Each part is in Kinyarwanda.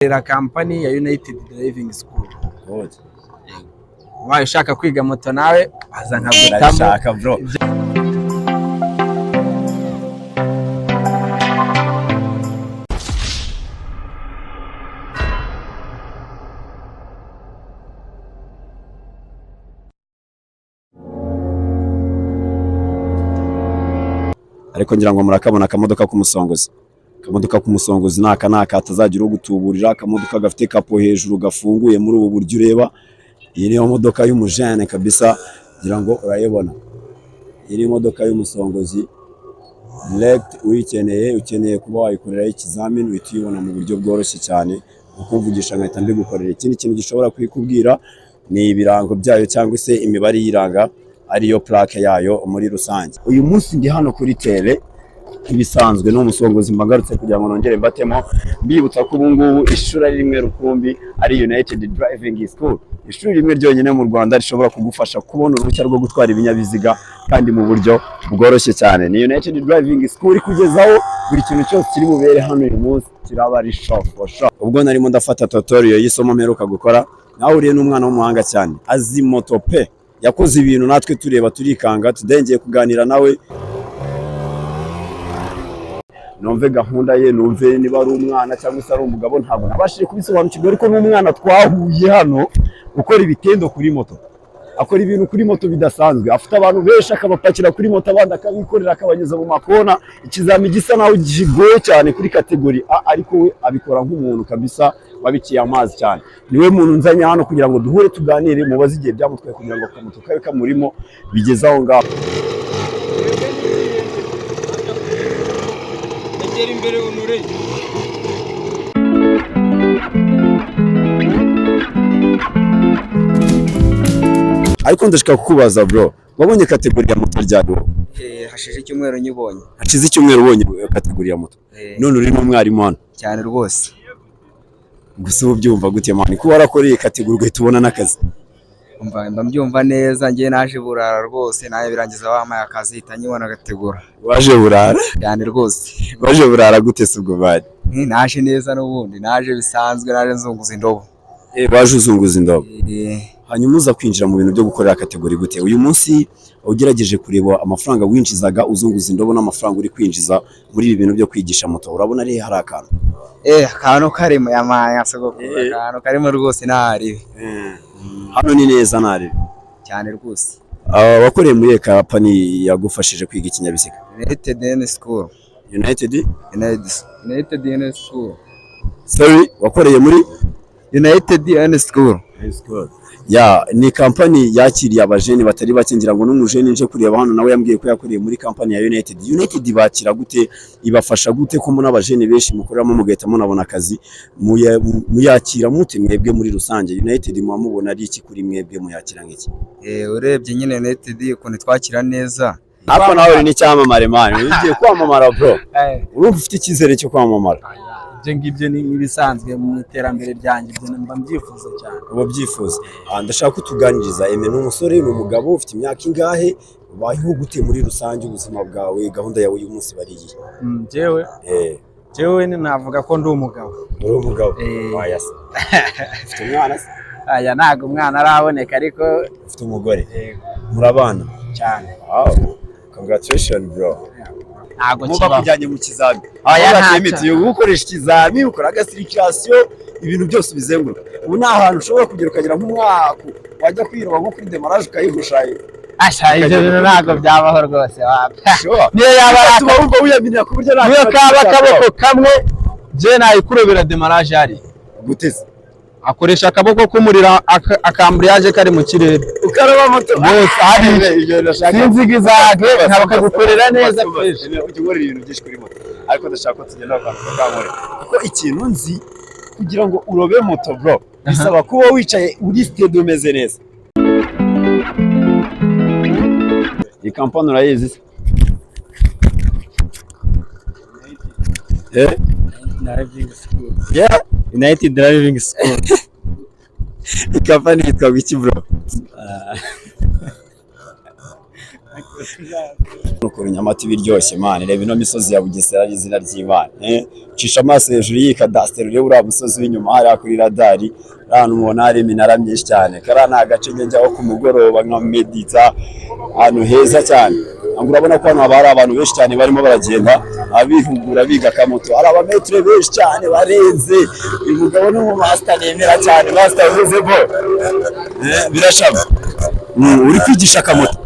Era kampani ya United Driving School. Good. Wayo ushaka kwiga moto nawe aza nkagutamo bro. Ariko ngira ngo murakabona akamodoka k'umusongozi. Akamodoka k'umusongozi naka atazagira ugutuburira, akamodoka gafite kapo hejuru gafunguye muri ubu buryo ureba. Iyi niyo modoka y'umujene kabisa, ngira ngo urayibona. Iyi ni modoka y'umusongozi direct, ukeneye kuba wayikorera ikizamini uhita uyibona mu buryo bworoshye cyane. Ukumvugisha nkahita mbigukorera. Ikindi kintu gishobora kwikubwira ni ibirango byayo cyangwa se imibare yiranga ariyo plaque yayo muri rusange. Uyu munsi ndi hano kuri tele ibisanzwe no musongozi mbagarutse kugira ngo nongere mbatemo, mbibutsa ko ubu ngubu ishuri rimwe rukumbi ari United Driving School. Ishuri rimwe ryonyine mu Rwanda rishobora kugufasha kubona uruhushya rwo gutwara ibinyabiziga kandi mu buryo bworoshye cyane. Ni United Driving School kugezaho buri kintu cyose kiri bubere hano uyu munsi kiraba ari shop for shop. Ubwo narimo ndafata tutorial y'isomo mperuka gukora, nawe uriye n'umwana w'umuhanga cyane azi moto pe, yakoze ibintu natwe tureba turikanga, tudengeye kuganira nawe numve gahunda ye, numve niba ari umwana cyangwa se ari umugabo. Ntabwo nabashije kubisobanukirwa, ariko n'umwana twahuye hano ukora ibitendo kuri moto, akora ibintu kuri moto bidasanzwe, afite abantu benshi akabapakira kuri moto, abandi akabikorera akabanyuza mu makona. Ikizami gisa naho gigoye cyane kuri kategori A, ariko we abikora nk'umuntu kabisa wabikiye amazi cyane. Niwe muntu nzanye hano kugira ngo duhure tuganire, mubaze igihe byamutwaye kugira ngo akamoto kabe kamurimo bigeze aho ngaho. Ariko ndashaka kukubaza bro, wabonye kategori ya moto ryari? Hashize icyumweru nyibonye. Hashize icyumweru ubonye kategori ya moto? None uri n'umwarimu hano? Cyane rwose. Gusa ubyumva gute mani ko warakoreye kategori ugahita ubona n'akazi? Mba mbyumva neza, ngiye naje burara rwose, naye birangiza wampaye akazi hita nyibona gategura. Waje burara? Cyane rwose. Waje burara gute se ubwo bari? Naje neza n'ubundi, naje bisanzwe, naje nzunguza indobo. Waje uzunguza indobo? Hanyuma uza kwinjira mu bintu byo gukorera kategori gute? Uyu munsi ugerageje kureba amafaranga winjizaga uzunguza indobo n'amafaranga uri kwinjiza muri ibi bintu byo kwigisha moto, urabona ari hari akantu? Akantu karimo yamanya sogokuru, akantu karimo rwose ntari. Hano ni neza ntari cyane rwose. Wakoreye muri kampani yagufashije kwiga ikinyabiziga? United School. United School. Sorry, wakoreye muri United School. Ya ni kampani yakiriye abajeni batari bakingira ngo n'umujeni nje kureba hano, nawe yambwiye ko yakoreye muri kampani ya United bakira gute, ibafasha gute ko muri abajeni benshi mukoreramo mugahita munabona akazi, muyakira mute mwebwe muri rusange? United mubona ari iki kuri mwebwe, muyakira nk'iki? Urebye nyine United ukuntu twakira neza. Hapa nawe uri n'icyamamare mani, ugiye kwamamara bro. Urumva ufite icyizere cyo kwamamara? Ibyo ngibyo ni ibisanzwe mu iterambere ryanjye, mba mbyifuza cyane. Uba byifuza? Ndashaka kutuganiriza Aime, n'umusore n'umugabo, ufite imyaka ingahe, bayeho gute muri rusange ubuzima bwawe, gahunda yawe uyu munsi bari iyi? Jewe navuga ko ndi umugabo. Uri umugabo? Oya se. Ufite umwana se? Aya ntago umwana araboneka, ariko ufite umugore. Murabana cyane. Wow, congratulations bro. Ntago muba kujyanye mu kizami. Oya ntacyo gukoresha ikizami, ukora agasirikirasiyo, ibintu byose bizenguruka. Ubu nta hantu ushobora kugera ukagira nk'umwaka wajya kwiroba nko kuri demarage ukayigushaye. Ibyo bintu ntago byabaho rwose. Niyo yaba wumva wiyaminira ku buryo niyo kaba akaboko kamwe je nayikurobera demarage ari guteze, akoresha akaboko k'umurira akambriage kari mu kirere ukaraba moto bose hari sinzigizage nkabakagukorera neza fresh. Ugikora ibintu byinshi kuri moto, ariko ndashaka ko tugenda kwamure kuko ikintu nzi, kugira ngo urobe moto bro bisaba kuba wicaye uri steady umeze neza. Iyi kampani urayizi? Driving School. Yeah, United Driving School. Kampani yitwa iki bro? Ukuntu Nyamata biryoshye man, reba ino misozi ya Bugesera izina ry'Imana. cisha amaso hejuru y'iyi kadasiteri ureba uriya musozi w'inyuma hariya kuri radari ahantu mubona hari iminara myinshi cyane kariya ni agace njyaho ku mugoroba nka medita ahantu heza cyane urabona ko hano haba hari abantu benshi cyane barimo baragenda abihugura biga akamoto hari abametere benshi cyane barenze uyu mugabo ni umumasita nemera cyane masita uvuze ko birashama uri kwigisha akamoto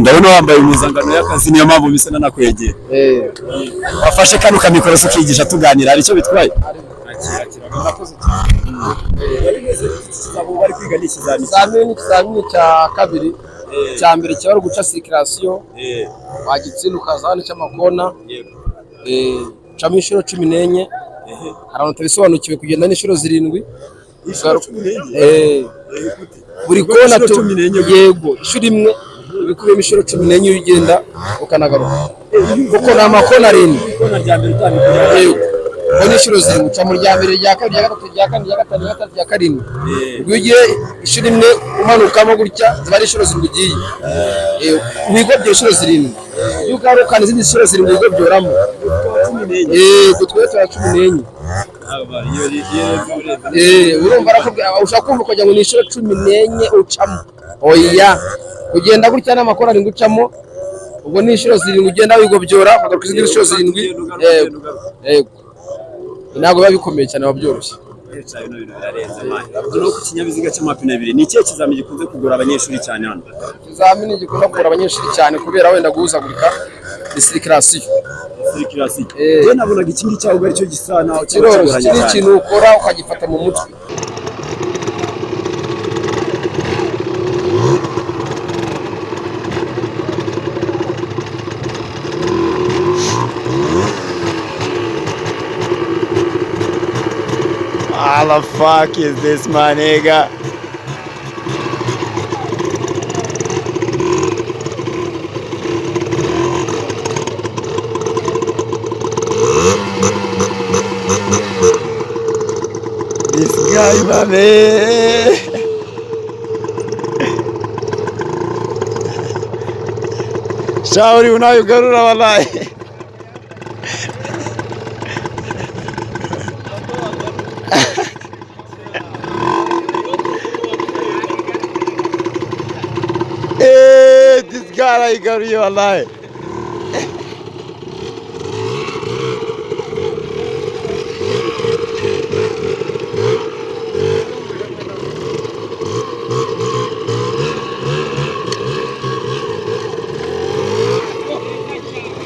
ndabona wambaye impuzangano y'akazi niyo mpamvu bisa nanakwegera wafashe kano kamikoro se ukigisha tuganira hari icyo bitwaye bari kwiga n'ikizamini cya kabiri cya mbere kiba ari guca sikirasiyo wagitsinda ukaza hano cy'amakona ucamo inshuro 14 hari abantu turisobanukiwe kugenda n'inshuro 7 buri kona yego inshuro imwe bikubiyemo inshuro 14 ugenda ukanagaruka kuko ni amakona arindwi yego ni inshuro 7 uca mu rya mbere rya kabiri rya gatatu rya kane rya gatanu rya gatatu rya karindwi ubwo ugiye inshuro imwe umanukamo gutya ziba ari inshuro 7 ugiye ibigo byo inshuro 7 iyo ugarukana izindi inshuro 7 ibigo byoramo gutwe twa 14 urumva ushaka kumva kujya ngo ni inshuro 14 ucamo oya ugenda gutya n'amakora ari ngucamo ubwo ni inshuro 7 ugenda wigobyora bagaruka izindi inshuro 7 ntabwo biba bikomeye cyane babyoroshye no ku kinyabiziga cy'amapine 2 ni ikihe kizamini gikunze kugora abanyeshuri cyane hano ikizamini gikunda kugora abanyeshuri cyane kubera wenda guhuzagurika circulation je nabonaga ikindi cyaho ari cyo gisa naho kiroroshye cyane ikintu ukora ukagifata mu mutwe How the fuck is this, my nigga? This guy, my man. Shauri unayogarura wallahi. This guy I got you alive.